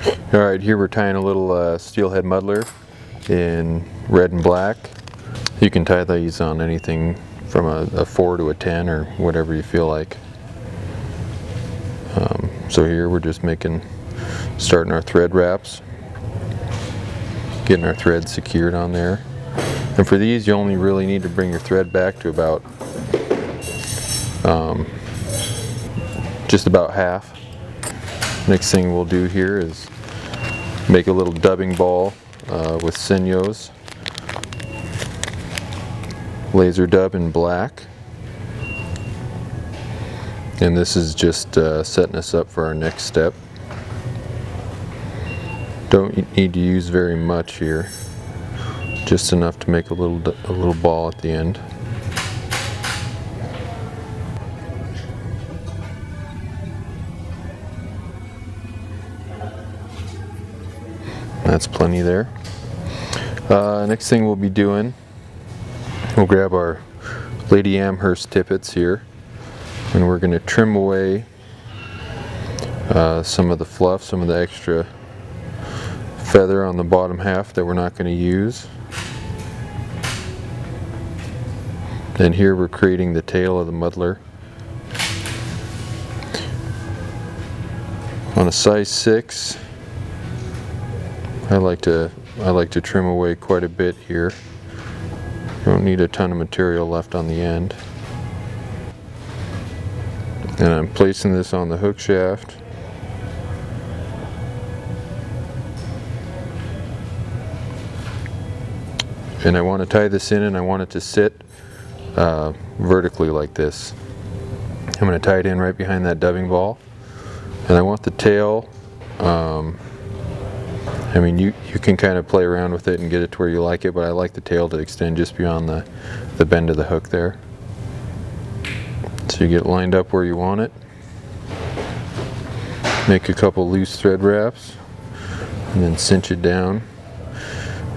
Alright, here we're tying a little Steelhead Muddler in red and black. You can tie these on anything from a 4 to a 10 or whatever you feel like. So here we're just starting our thread wraps, getting our thread secured on there. And for these you only really need to bring your thread back to about just about half. Next thing we'll do here is make a little dubbing ball with Senyos. Laser dub in black. And this is just setting us up for our next step. Don't need to use very much here. Just enough to make a little ball at the end. That's plenty there. Next thing we'll be doing, we'll grab our Lady Amherst tippets here, and we're going to trim away some of the fluff, some of the extra feather on the bottom half that we're not going to use. And here we're creating the tail of the muddler. On a size 6, I like to trim away quite a bit here. You don't need a ton of material left on the end. And I'm placing this on the hook shaft. And I want to tie this in, and I want it to sit vertically like this. I'm going to tie it in right behind that dubbing ball. And I want the tail, I mean, you can kind of play around with it and get it to where you like it, but I like the tail to extend just beyond the bend of the hook there. So you get lined up where you want it. Make a couple loose thread wraps and then cinch it down.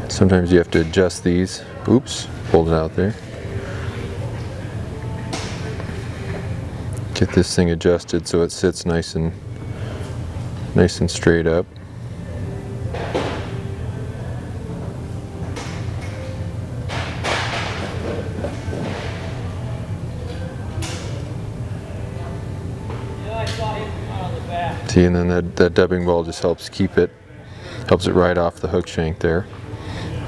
Sometimes you have to adjust these. Oops, pulled it out there. Get this thing adjusted so it sits nice and straight up. See, and then that dubbing ball just helps it right off the hook shank there.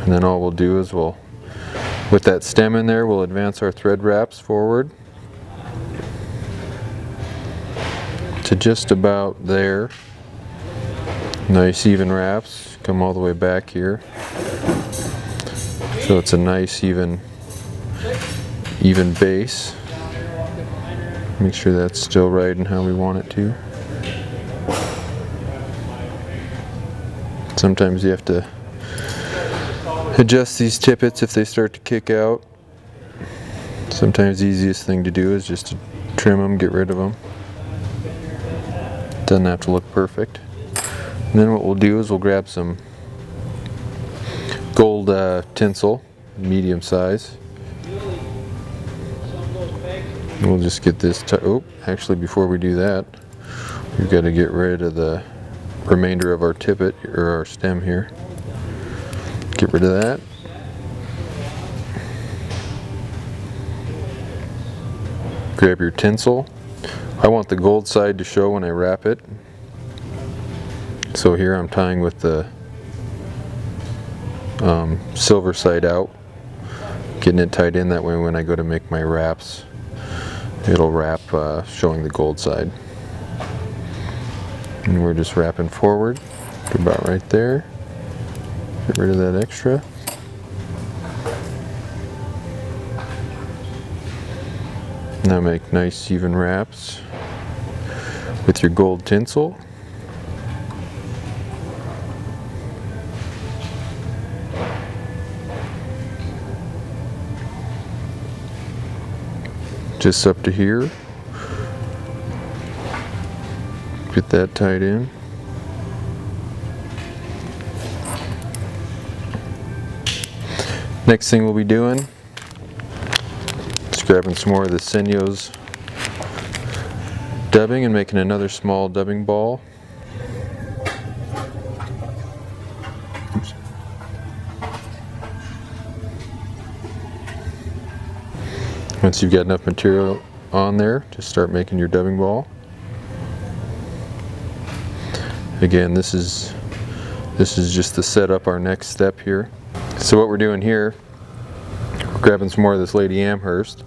And then all we'll do is with that stem in there, we'll advance our thread wraps forward to just about there. Nice even wraps, come all the way back here. So it's a nice even base. Make sure that's still right and how we want it to. Sometimes you have to adjust these tippets if they start to kick out. Sometimes the easiest thing to do is just to trim them, get rid of them. Doesn't have to look perfect. And then what we'll do is we'll grab some gold tinsel, medium size. And we'll just get this, actually before we do that, we've got to get rid of the remainder of our tippet, or our stem here. Get rid of that. Grab your tinsel. I want the gold side to show when I wrap it. So here I'm tying with the silver side out, getting it tied in, that way when I go to make my wraps, it'll wrap showing the gold side. And we're just wrapping forward to about right there. Get rid of that extra. Now make nice even wraps with your gold tinsel. Just up to here. Get that tied in. Next thing we'll be doing is grabbing some more of the Senyo's dubbing and making another small dubbing ball. Once you've got enough material on there, just start making your dubbing ball. Again, this is just to set up our next step here. So what we're doing here, we're grabbing some more of this Lady Amherst.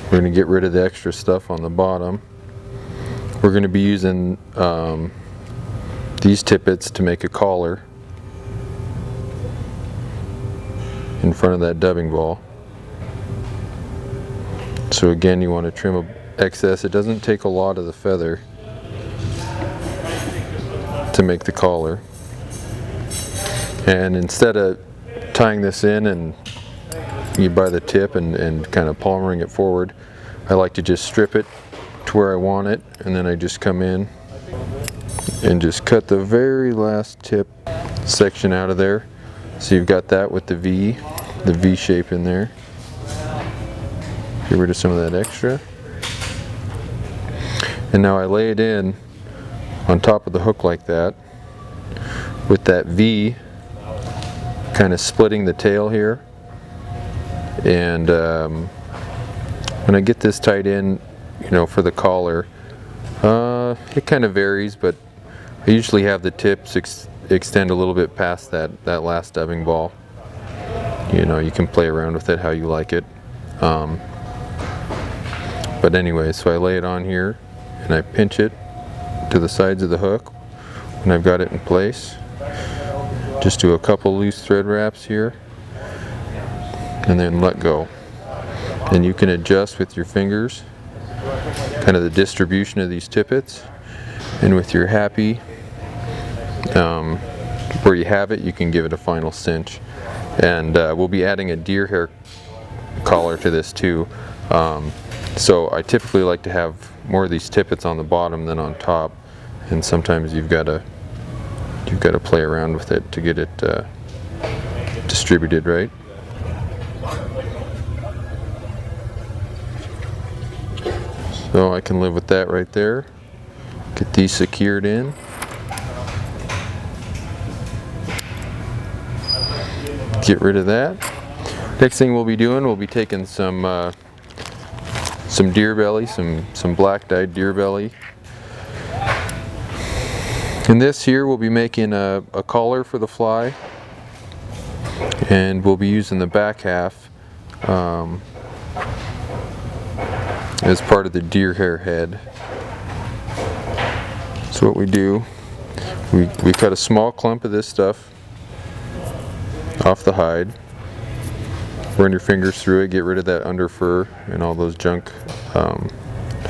We're going to get rid of the extra stuff on the bottom. We're going to be using these tippets to make a collar in front of that dubbing ball. So again, you want to trim excess. It doesn't take a lot of the feather to make the collar. And instead of tying this in and you buy the tip and kind of palmering it forward, I like to just strip it to where I want it, and then I just come in and just cut the very last tip section out of there. So you've got that with the V shape in there. Get rid of some of that extra. And now I lay it in on top of the hook like that, with that V kind of splitting the tail here. And when I get this tied in, you know, for the collar, it kind of varies, but I usually have the tips extend a little bit past that last dubbing ball. You know, you can play around with it how you like it. But anyway, so I lay it on here and I pinch it to the sides of the hook when I've got it in place. Just do a couple loose thread wraps here and then let go. And you can adjust with your fingers kind of the distribution of these tippets, and with your happy where you have it, you can give it a final cinch. And we'll be adding a deer hair collar to this too. So I typically like to have more of these tippets on the bottom than on top, and sometimes you've got to play around with it to get it distributed right. So I can live with that right there. Get these secured in. Get rid of that. Next thing we'll be doing, we'll be taking some deer belly, some black dyed deer belly. In this here, we'll be making a collar for the fly, and we'll be using the back half as part of the deer hair head. So what we do, we cut a small clump of this stuff off the hide. Run your fingers through it, get rid of that under fur and all those junk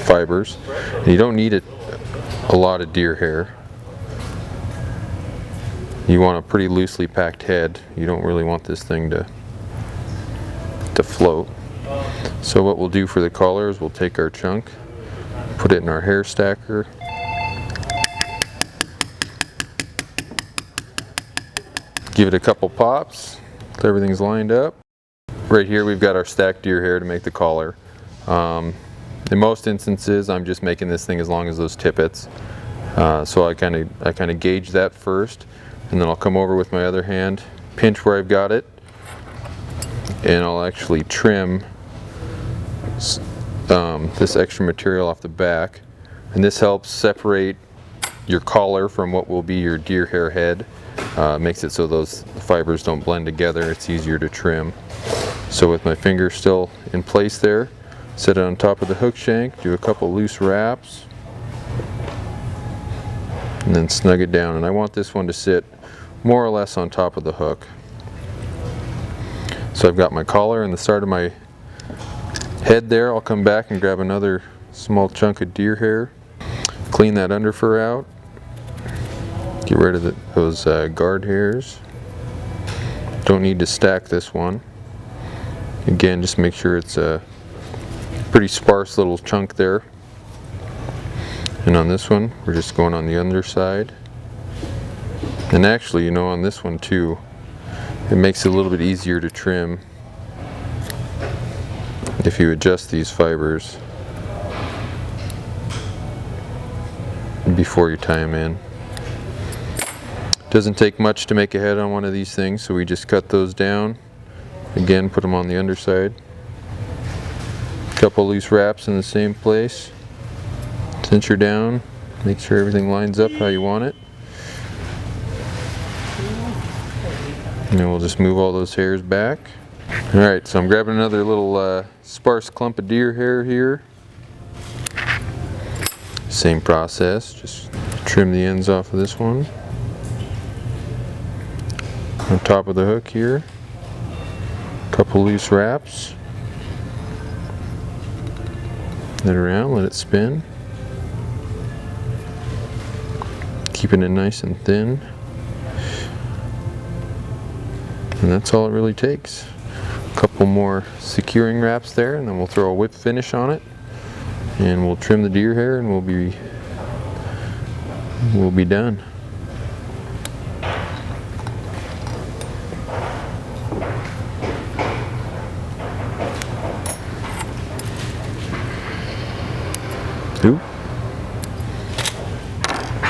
fibers. And you don't need a lot of deer hair. You want a pretty loosely packed head. You don't really want this thing to float. So what we'll do for the collar is we'll take our chunk, put it in our hair stacker, give it a couple pops till everything's lined up. Right here we've got our stacked deer hair to make the collar. In most instances I'm just making this thing as long as those tippets. So I kind of gauge that first, and then I'll come over with my other hand, pinch where I've got it, and I'll actually trim this extra material off the back. And this helps separate your collar from what will be your deer hair head. Makes it so those fibers don't blend together. It's easier to trim. So with my finger still in place there, set it on top of the hook shank, do a couple loose wraps, and then snug it down. And I want this one to sit more or less on top of the hook. So I've got my collar and the start of my head there. I'll come back and grab another small chunk of deer hair, clean that under fur out, get rid of those guard hairs. Don't need to stack this one. Again, just make sure it's a pretty sparse little chunk there. And on this one, we're just going on the underside. And actually, you know, on this one too, it makes it a little bit easier to trim if you adjust these fibers before you tie them in. Doesn't take much to make a head on one of these things, so we just cut those down. Again, put them on the underside. couple loose wraps in the same place. Cinch her down, make sure everything lines up how you want it. And then we'll just move all those hairs back. Alright, so I'm grabbing another little sparse clump of deer hair here. Same process, just trim the ends off of this one. On top of the hook here, a couple loose wraps. Let it around, let it spin. Keeping it nice and thin. And that's all it really takes. A couple more securing wraps there, and then we'll throw a whip finish on it. And we'll trim the deer hair, and we'll be done.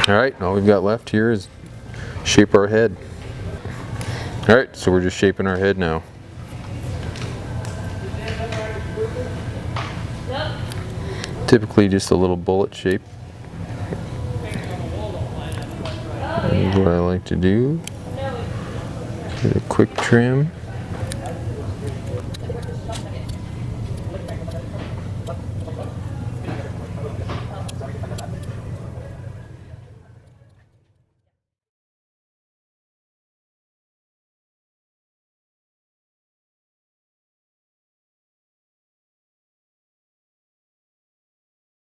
Alright, all we've got left here is shape our head. Alright, so we're just shaping our head now. Typically just a little bullet shape is what I like to do. Get a quick trim.